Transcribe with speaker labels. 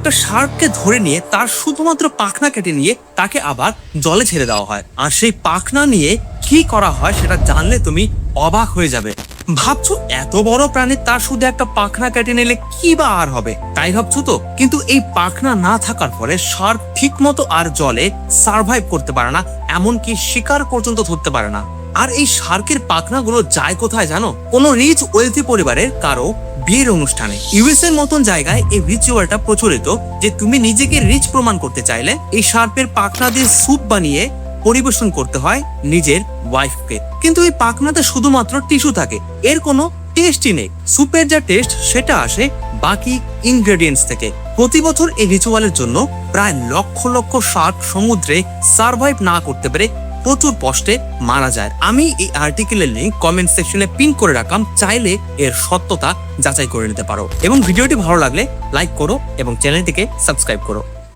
Speaker 1: একটা শার্ককে ধরে নিয়ে তার শুধুমাত্র পাখনা কেটে নিয়ে তাকে আবার জলে ছেড়ে দেওয়া হয়। আর সেই পাখনা নিয়ে কি করা হয় সেটা জানলে তুমি অবাক হয়ে যাবে। ভাবছো এত বড় প্রাণী তার শুধু একটা পাখনা কেটে নিলে কি বা আর হবে, তাই ভাবছো তো? কিন্তু এই পাখনা না থাকার ফলে শার্ক ঠিক মতো আর জলে সার্ভাইভ করতে পারে না, এমনকি শিকার পর্যন্ত ধরতে পারে না। আর এই শার্কের পাখনাগুলো যায় কোথায় জানো? কোনো রিচ ওয়েলথি পরিবারের কারো বিয়ের অনুষ্ঠানে। ইউএস এর মতন জায়গায় এই রিচুয়ালটা প্রচলিত যে তুমি নিজেকে রিচ প্রমাণ করতে চাইলে এই শার্কের পাখনা দিয়ে স্যুপ বানিয়ে পরিবেশন করতে হয় নিজের ওয়াইফকে। কিন্তু এই পাখনাতে শুধুমাত্র টিস্যু থাকে, এর কোনো টেস্টই নেই। স্যুপের যা টেস্ট সেটা আসে বাকি ইনগ্রেডিয়েন্টস থেকে। প্রতি বছর এই রিচুয়ালের জন্য প্রায় লক্ষ লক্ষ শার্ক সমুদ্রে সার্ভাইভ না করতে পেরে প্রচুর কষ্টে মারা যায়। আমি এই আর্টিকেলের লিংক কমেন্ট সেকশনে পিন করে রাখলাম, চাইলে এর সত্যতা যাচাই করে নিতে পারো। এবং ভিডিওটি ভালো লাগলে লাইক করো এবং চ্যানেলটিকে সাবস্ক্রাইব করো।